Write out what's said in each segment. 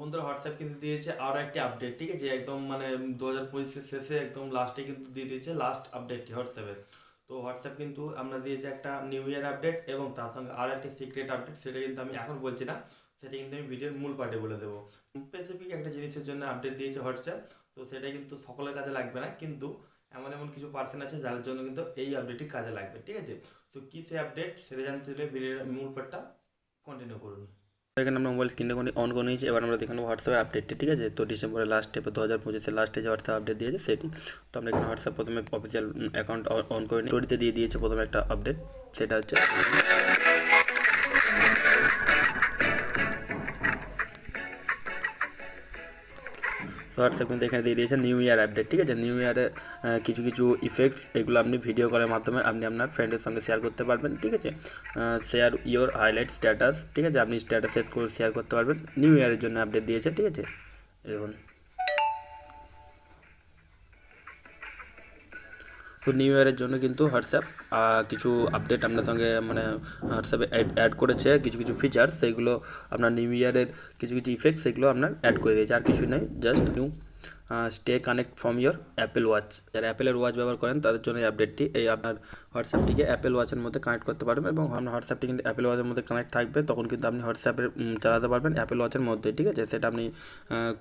বন্ধুরা হোয়াটসঅ্যাপ কিন্তু দিয়েছে আরও একটি আপডেট, ঠিক আছে? একদম মানে 2025-এর শেষে একদম লাস্টে কিন্তু দিয়ে দিয়েছে লাস্ট আপডেটটি হোয়াটসঅ্যাপের। তো হোয়াটসঅ্যাপ কিন্তু আমরা দিয়েছে একটা নিউ ইয়ার আপডেট এবং তার সঙ্গে আরও একটি সিক্রেট আপডেট, সেটা কিন্তু আমি এখন বলছি না, সেটা কিন্তু আমি ভিডিওর মূল পার্টে বলে দেবো। স্পেসিফিক একটা জিনিসের জন্য আপডেট দিয়েছে হোয়াটসঅ্যাপ, তো সেটা কিন্তু সকলের কাজে লাগবে না, কিন্তু এমন এমন কিছু পার্সন আছে যাদের জন্য কিন্তু এই আপডেটটি কাজে লাগবে, ঠিক আছে? তো কী সেই আপডেট সেটা জানতে হলে ভিডিওর মূল পার্টটা কন্টিনিউ করুন। এখানে আমরা মোবাইল স্ক্রিনটা অন করে নিয়েছি। এবার আমরা দেখে নেবো হোয়াটসঅ্যাপের আপডেটটি, ঠিক আছে? তো ডিসেম্বরের লাস্টে বা 2025-এর লাস্টে যে হোয়াটসঅ্যাপ আপডেট দিয়েছে সেটি। তো আমরা এখানে হোয়াটসঅ্যাপ প্রথমে অফিসিয়াল অ্যাকাউন্ট অন করে নিই। স্টোরিতে দিয়ে দিয়েছে প্রথমে একটা আপডেট, সেটা হচ্ছে হোয়াটসঅ্যাপ কিন্তু এখানে দিয়ে দিয়েছে নিউ ইয়ার আপডেট, ঠিক আছে? নিউ ইয়ারে কিছু কিছু ইফেক্টস এগুলো আপনি ভিডিও কলের মাধ্যমে আপনি আপনার ফ্রেন্ডের সঙ্গে শেয়ার করতে পারবেন, ঠিক আছে? শেয়ার ইওর হাইলাইট স্ট্যাটাস, ঠিক আছে? আপনি স্ট্যাটাস শেয়ার করতে পারবেন। নিউ ইয়ারের জন্য আপডেট দিয়েছে, ঠিক আছে? দেখুন, তো নিউ ইয়ারের জন্য কিন্তু হোয়াটসঅ্যাপ কিছু আপডেট আপনার সঙ্গে মানে হোয়াটসঅ্যাপে অ্যাড করেছে কিছু কিছু ফিচার্স, সেগুলো আপনার নিউ ইয়ারের কিছু কিছু ইফেক্ট সেগুলো আপনার অ্যাড করে দিয়েছে, আর কিছুই নয়, just new stay connect from your Apple watch. যারা অ্যাপেলের ওয়াচ ব্যবহার করেন তাদের জন্য এই আপডেটটি। এই আপনার হোয়াটসঅ্যাপটিকে অ্যাপেল ওয়াচের মধ্যে কানেক্ট করতে পারবেন এবং আপনার হোয়াটসঅ্যাপটি কিন্তু অ্যাপেল ওয়াচের মধ্যে কানেক্ট থাকবে, তখন কিন্তু আপনি হোয়াটসঅ্যাপের চালাতে পারবেন অ্যাপেল ওয়াচের মধ্যে, ঠিক আছে? সেটা আপনি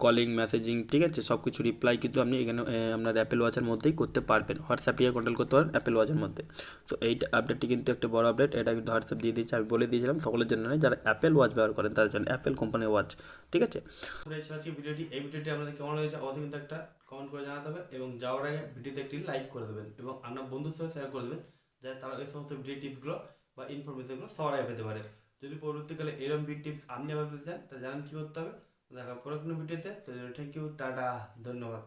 কলিং, মেসেজিং, ঠিক আছে, সব কিছু রিপ্লাই কিন্তু আপনি এখানে আপনার অ্যাপেল ওয়াচের মধ্যেই করতে পারবেন। হোয়াটসঅ্যাপটিকে কন্ট্রোল করতে পারবেন অ্যাপেল ওয়াচের মধ্যে। সো এই আপডেটটি কিন্তু একটা বড় আপডেট, এটা কিন্তু হোয়াটসঅ্যাপ দিয়ে দিয়েছে। আমি বলে দিয়েছিলাম সকলের জন্য নয়, যারা অ্যাপেল ওয়াচ ব্যবহার করেন তাদের জন্য, অ্যাপেল কোম্পানির ওয়াচ, ঠিক আছে? আজকে ভিডিওটি, এই ভিডিওটি আপনাদের কেমন হয়েছে অবশ্যই কিন্তু একটা কমেন্ট করে জানাতে হবে এবং যাওয়ার আগে ভিডিওতে একটি লাইক করে দেবেন এবং আপনার বন্ধুর সাথে শেয়ার করে দেবেন, যাতে তারা এই সমস্ত ভিডিও টিপসগুলো বা ইনফরমেশনগুলো সবার আগে পেতে পারে। যদি পরবর্তীকালে এরকম ভিডিও টিপস আপনি আবার পেতে চান তা জানেন কী করতে হবে। দেখা পরে কোনো ভিডিওতে। তো থ্যাংক ইউ, টাটা, ধন্যবাদ।